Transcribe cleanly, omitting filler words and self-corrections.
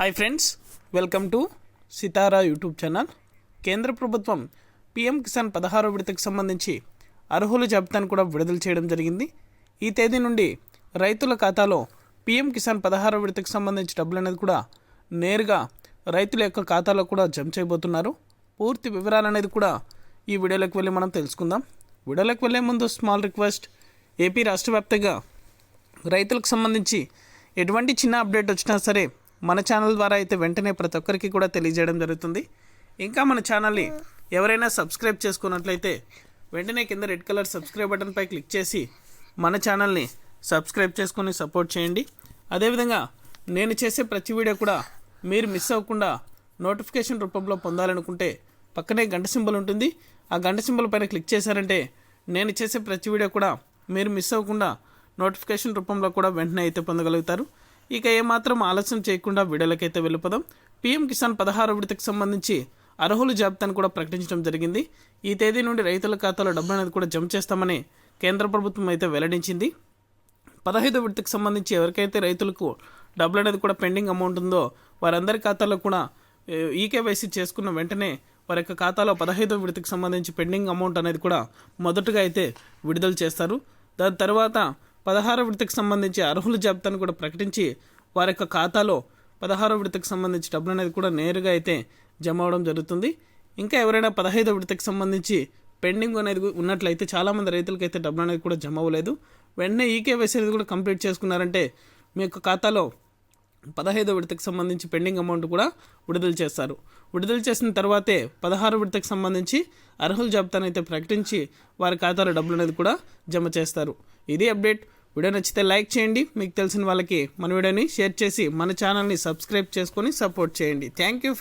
Hi friends, welcome to Sitara YouTube channel. కేంద్ర ప్రభుత్వం PM Kisan 16వ విడతకు సంబంధించి అర్హుల జాబితాను కూడా విడుదల చేయడం జరిగింది. ఈ తేదీ నుండి రైతుల ఖాతాలో పీఎం కిసాన్ 16వ విడతకు సంబంధించి డబ్బులు అనేది కూడా నేరుగా రైతుల యొక్క ఖాతాలో కూడా జమ చేయబోతున్నారు. పూర్తి వివరాలు అనేది కూడా ఈ వీడియోలోకి వెళ్ళి మనం తెలుసుకుందాం. వీడియోలోకి వెళ్ళే ముందు స్మాల్ రిక్వెస్ట్, ఏపీ రాష్ట్ర వ్యాప్తంగా రైతులకు సంబంధించి ఎటువంటి చిన్న అప్డేట్ వచ్చినా సరే మన ఛానల్ ద్వారా అయితే వెంటనే ప్రతి ఒక్కరికి కూడా తెలియజేయడం జరుగుతుంది. ఇంకా మన ఛానల్ని ఎవరైనా సబ్స్క్రైబ్ చేసుకున్నట్లయితే వెంటనే కింద రెడ్ కలర్ సబ్స్క్రైబ్ బటన్పై క్లిక్ చేసి మన ఛానల్ని సబ్స్క్రైబ్ చేసుకొని సపోర్ట్ చేయండి. అదేవిధంగా నేను చేసే ప్రతి వీడియో కూడా మీరు మిస్ అవ్వకుండా నోటిఫికేషన్ రూపంలో పొందాలనుకుంటే పక్కనే గంట సింబల్ ఉంటుంది. ఆ గంట సింబల్ పైన క్లిక్ చేశారంటే నేను చేసే ప్రతి వీడియో కూడా మీరు మిస్ అవ్వకుండా నోటిఫికేషన్ రూపంలో కూడా వెంటనే అయితే పొందగలుగుతారు. ఇక ఏమాత్రం ఆలస్యం చేయకుండా వీడియోలకైతే వెళ్ళిపోదాం. పీఎం కిసాన్ 16వ విడతకు సంబంధించి అర్హుల జాబితాను కూడా ప్రకటించడం జరిగింది. ఈ తేదీ నుండి రైతుల ఖాతాలో డబ్బు అనేది కూడా జమ చేస్తామని కేంద్ర ప్రభుత్వం అయితే వెల్లడించింది. 15వ విడతకు సంబంధించి ఎవరికైతే రైతులకు డబ్బులు అనేది కూడా పెండింగ్ అమౌంట్ ఉందో వారందరి ఖాతాలో కూడా ఈకేవైసీ చేసుకున్న వెంటనే వారి యొక్క ఖాతాలో 15వ విడతకు సంబంధించి పెండింగ్ అమౌంట్ అనేది కూడా మొదటగా అయితే విడుదల చేస్తారు. దాని తర్వాత 16వ విడతకు సంబంధించి అర్హుల జాబితాను కూడా ప్రకటించి వారి యొక్క ఖాతాలో 16వ విడతకు సంబంధించి డబ్బులు అనేది కూడా నేరుగా అయితే జమ అవడం జరుగుతుంది. ఇంకా ఎవరైనా 15వ విడతకు సంబంధించి పెండింగ్ అనేది ఉన్నట్లయితే చాలామంది రైతులకి అయితే డబ్బులు అనేది కూడా జమ అవ్వలేదు. వెంటనే ఈకేవైసీ అనేది కూడా కంప్లీట్ చేసుకున్నారంటే మీ యొక్క ఖాతాలో 15వ విడతకు సంబంధించి పెండింగ్ అమౌంట్ కూడా విడుదల చేస్తారు. విడుదల చేసిన తర్వాతే 16వ విడతకు సంబంధించి అర్హుల జాబితాను అయితే ప్రకటించి వారి ఖాతాలో డబ్బులు అనేది కూడా జమ చేస్తారు. ఇది అప్డేట్. వీడియో నచ్చితే లైక్ చేయండి. మీకు తెలిసిన వాళ్ళకి మన వీడియోని షేర్ చేసి మన ఛానల్ని సబ్స్క్రైబ్ చేసుకొని సపోర్ట్ చేయండి. Thank you.